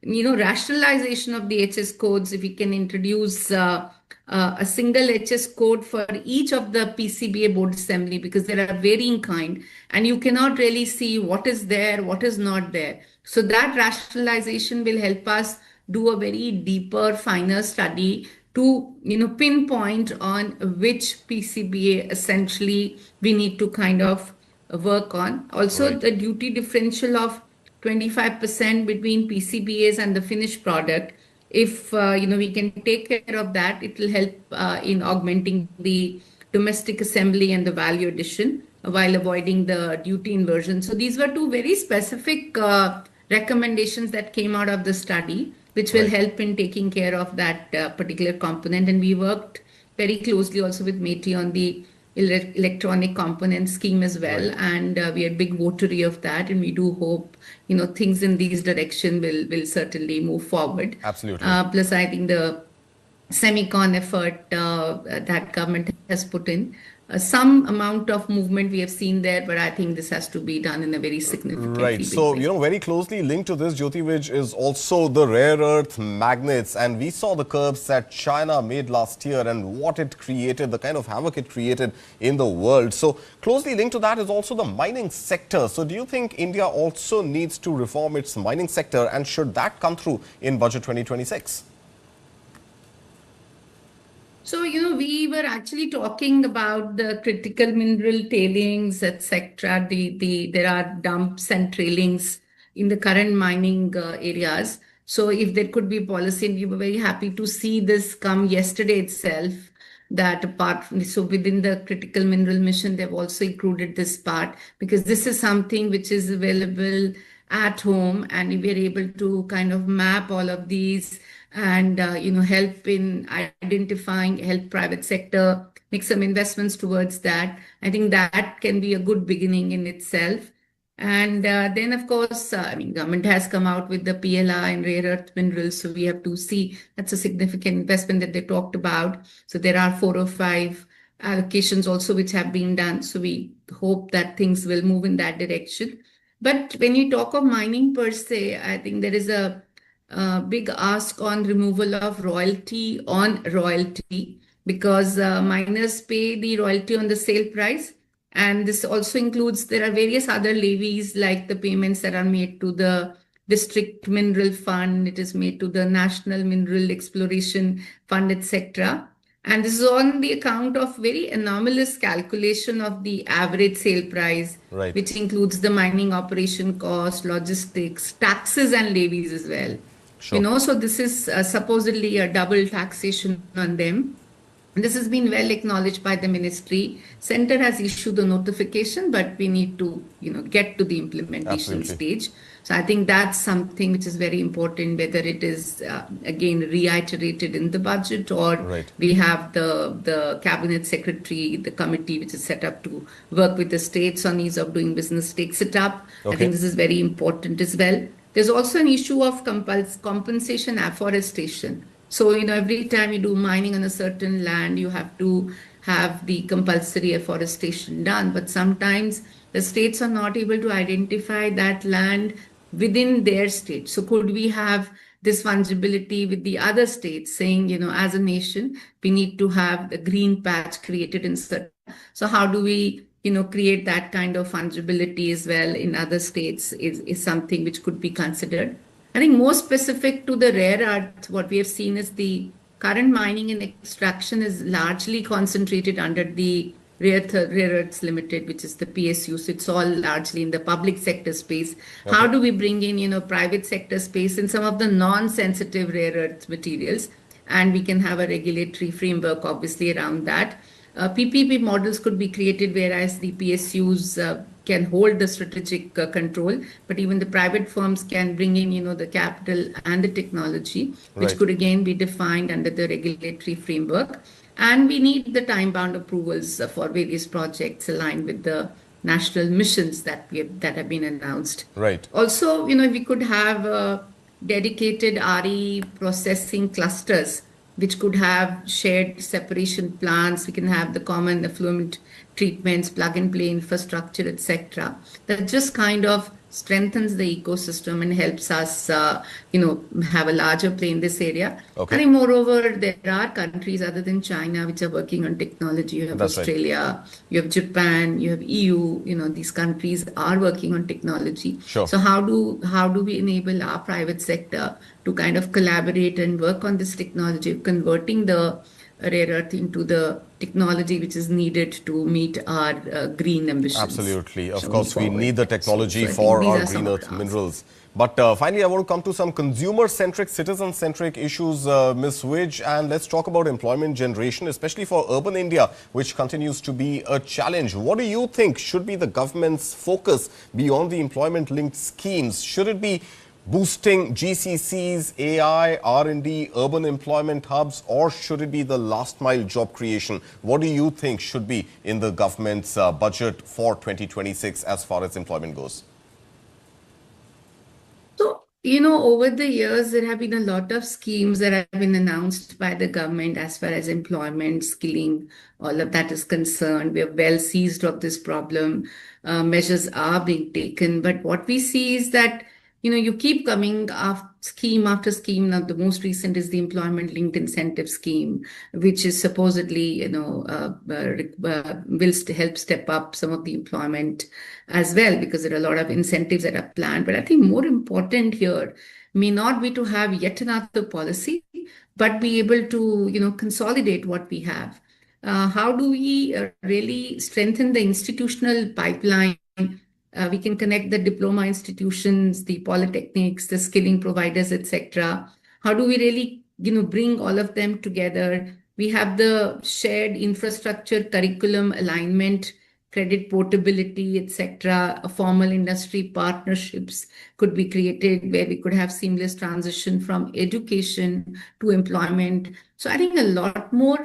rationalization of the HS codes, if we can introduce a single HS code for each of the PCBA board assembly, because there are varying kind, and you cannot really see what is there, what is not there. So that rationalization will help us do a very deeper, finer study to, pinpoint on which PCBA essentially we need to kind of work on. Also, right. The duty differential of 25% between PCBAs and the finished product. If we can take care of that, it will help in augmenting the domestic assembly and the value addition while avoiding the duty inversion. So these were two very specific recommendations that came out of the study, which will help in taking care of that particular component. And we worked very closely also with METI on the electronic component scheme as well, and we are big votary of that, and we do hope things in these direction will certainly move forward. Absolutely. Plus, I think the semicon effort that government has put in, some amount of movement we have seen there, but I think this has to be done in a very significant way. So, very closely linked to this, Jyoti Vij, is also the rare earth magnets. And we saw the curbs that China made last year and what it created, the kind of havoc it created in the world. So, closely linked to that is also the mining sector. So, do you think India also needs to reform its mining sector, and should that come through in Budget 2026? So, we were actually talking about the critical mineral tailings, etc. There are dumps and trailings in the current mining areas. So if there could be policy, and we were very happy to see this come yesterday itself, that apart from, so within the critical mineral mission, they've also included this part because this is something which is available at home, and we are able to kind of map all of these and help in identifying, help private sector make some investments towards that. I think that can be a good beginning in itself. And then, of course, I mean, government has come out with the PLI and rare earth minerals, so we have to see that's a significant investment that they talked about. So there are 4 or 5 allocations also which have been done. So we hope that things will move in that direction. But when you talk of mining per se, I think there is a big ask on removal of royalty on royalty because miners pay the royalty on the sale price. And this also includes, there are various other levies like the payments that are made to the District Mineral Fund, it is made to the National Mineral Exploration Fund, etc. And this is on the account of very anomalous calculation of the average sale price, right, which includes the mining operation cost, logistics, taxes and levies as well. Sure. So this is supposedly a double taxation on them. This has been well acknowledged by the ministry. Center has issued the notification, but we need to, get to the implementation stage. So I think that's something which is very important, whether it is, again, reiterated in the budget or we have the cabinet secretary, the committee which is set up to work with the states on ease of doing business takes it up. I think this is very important as well. There's also an issue of compensation afforestation. So, every time you do mining on a certain land, you have to have the compulsory afforestation done. But sometimes the states are not able to identify that land within their state. So could we have this fungibility with the other states saying, as a nation, we need to have the green patch created in certain. So how do we, create that kind of fungibility as well in other states is something which could be considered. I think more specific to the rare earth, what we have seen is the current mining and extraction is largely concentrated under the Rare Earths Limited, which is the PSU. So it's all largely in the public sector space. How do we bring in, private sector space in some of the non-sensitive rare earth materials? And we can have a regulatory framework, obviously, around that. PPP models could be created, whereas the PSUs can hold the strategic control, but even the private firms can bring in, the capital and the technology, which could again be defined under the regulatory framework. And we need the time-bound approvals for various projects aligned with the national missions that have been announced. Right. Also, we could have dedicated RE processing clusters, which could have shared separation plants. We can have the common effluent treatments, plug-and-play infrastructure, etc. That just kind of strengthens the ecosystem and helps us, have a larger play in this area. I think, moreover, there are countries other than China which are working on technology. You have Australia, you have Japan, you have EU. These countries are working on technology. Sure. So how do we enable our private sector to kind of collaborate and work on this technology, converting the rare earth into the technology which is needed to meet our green ambitions. Absolutely. Of course, we need the technology for our green earth minerals. But finally, I want to come to some consumer-centric, citizen-centric issues, Ms. Widge, and let's talk about employment generation, especially for urban India, which continues to be a challenge. What do you think should be the government's focus beyond the employment-linked schemes? Should it be boosting GCCs, AI, R&D, urban employment hubs, or should it be the last mile job creation? What do you think should be in the government's budget for 2026 as far as employment goes? So, over the years, there have been a lot of schemes that have been announced by the government as far as employment, skilling, all of that is concerned. We are well seized of this problem. Measures are being taken. But what we see is that you keep coming scheme after scheme. Now, the most recent is the employment-linked incentive scheme, which is supposedly, will help step up some of the employment as well, because there are a lot of incentives that are planned. But I think more important here may not be to have yet another policy, but be able to, consolidate what we have. How do we really strengthen the institutional pipeline? We can connect the diploma institutions, the polytechnics, the skilling providers, etc. How do we really, bring all of them together, We have the shared infrastructure, curriculum alignment, credit portability, etc. Formal industry partnerships could be created where we could have seamless transition from education to employment. So I think a lot more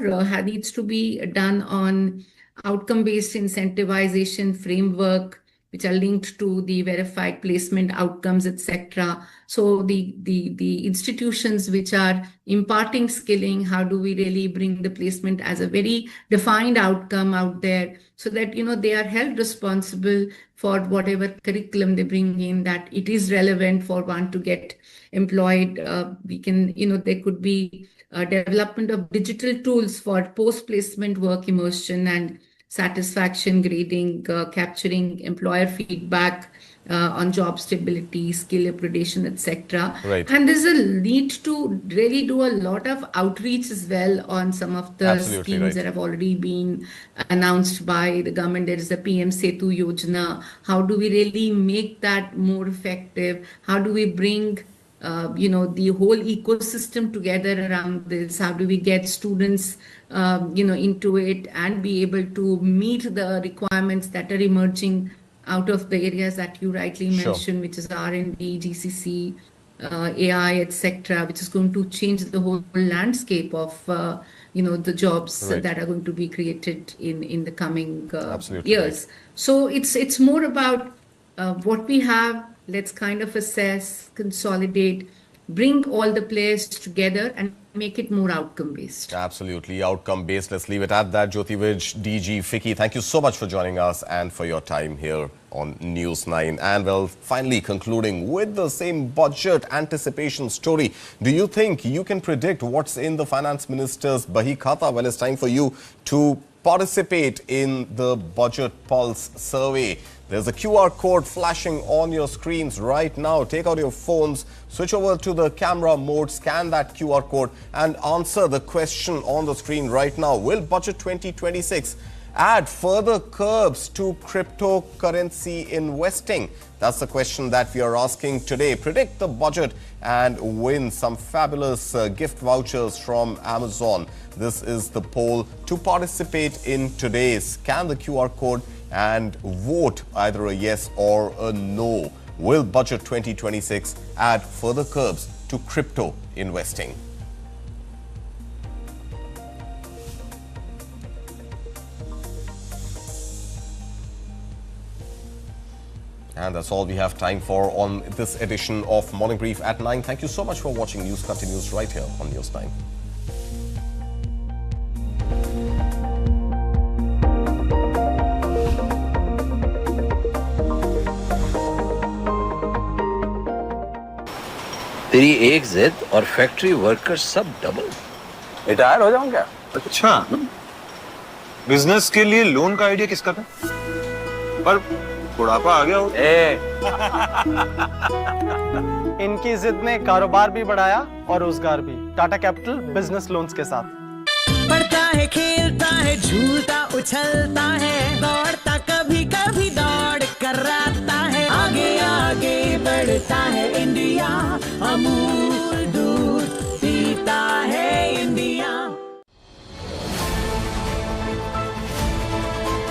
needs to be done on outcome-based incentivization framework, which are linked to the verified placement outcomes, etc. So the institutions which are imparting skilling, how do we really bring the placement as a very defined outcome out there so that, they are held responsible for whatever curriculum they bring in, that it is relevant for one to get employed. We can, there could be development of digital tools for post-placement work immersion and satisfaction grading, capturing employer feedback on job stability, skill upgradation, etc. Right. And there's a need to really do a lot of outreach as well on some of the schemes that have already been announced by the government. There is the PM Setu Yojana. How do we really make that more effective? How do we bring the whole ecosystem together around this? How do we get students, into it and be able to meet the requirements that are emerging out of the areas that you rightly mentioned, which is R&D, GCC, AI, etc., which is going to change the whole landscape of, the jobs that are going to be created in the coming years. So it's more about what we have. Let's kind of assess, consolidate, bring all the players together and make it more outcome-based. Absolutely, outcome-based. Let's leave it at that. Jyoti Vij, DG, Fiki, thank you so much for joining us and for your time here on News 9. And well, finally concluding with the same budget anticipation story. Do you think you can predict what's in the Finance Minister's Bahi Khata? Well, it's time for you to participate in the Budget Pulse survey. There's a QR code flashing on your screens right now. Take out your phones, switch over to the camera mode, scan that QR code and answer the question on the screen right now. Will Budget 2026 add further curbs to cryptocurrency investing? That's the question that we are asking today. Predict the budget and win some fabulous gift vouchers from Amazon. This is the poll to participate in today. Scan the QR code and vote either a yes or a no. Will Budget 2026 add further curbs to crypto investing? And that's all we have time for on this edition of Morning Brief at 9. Thank you so much for watching. News continues right here on News 9. तेरी एक जिद और factory worker सब double. Retire हो जाऊं क्या? अच्छा, business के लिए लोन का आइडिया किसका था? पर बुढ़ापा आ गया हो। इनकी जिद ने कारोबार भी बढ़ाया और रोजगार भी। टाटा कैपिटल बिजनेस लोन्स के साथ। पढ़ता है, खेलता है, झूलता उछलता है, दौड़ता कभी कभी दौड़ कराता है, आगे आगे बढ़ता है इंडिया, अमूल दूध पीता है India.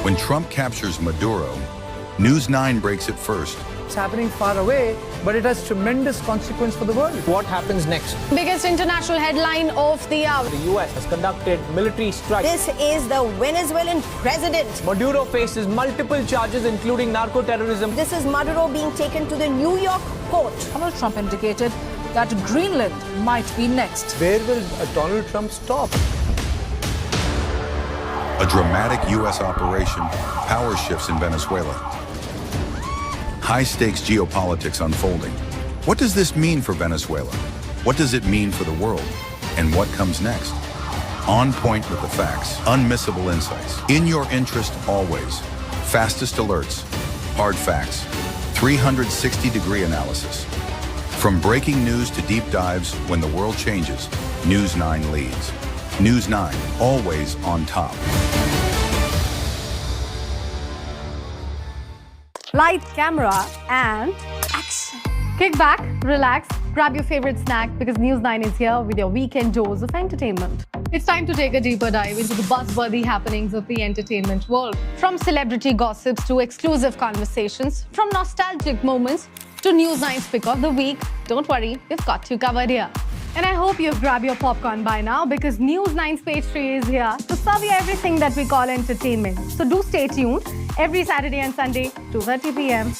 When Trump captures Maduro, News 9 breaks it first. It's happening far away, but it has tremendous consequence for the world. What happens next? Biggest international headline of the hour. The US has conducted military strikes. This is the Venezuelan president. Maduro faces multiple charges, including narco-terrorism. This is Maduro being taken to the New York court. Donald Trump indicated that Greenland might be next. Where will Donald Trump stop? A dramatic U.S. operation, power shifts in Venezuela. High-stakes geopolitics unfolding. What does this mean for Venezuela? What does it mean for the world? And what comes next? On point with the facts, unmissable insights. In your interest always. Fastest alerts, hard facts, 360-degree analysis. From breaking news to deep dives, when the world changes, News 9 leads. News 9, always on top. Light, camera, and action. Kick back, relax, grab your favorite snack because News 9 is here with your weekend dose of entertainment. It's time to take a deeper dive into the buzzworthy happenings of the entertainment world. From celebrity gossips to exclusive conversations, from nostalgic moments to News 9's Pick of the Week, don't worry, we've got you covered here. And I hope you've grabbed your popcorn by now because News 9's Page 3 is here to serve you everything that we call entertainment. So do stay tuned every Saturday and Sunday, 2:30 p.m.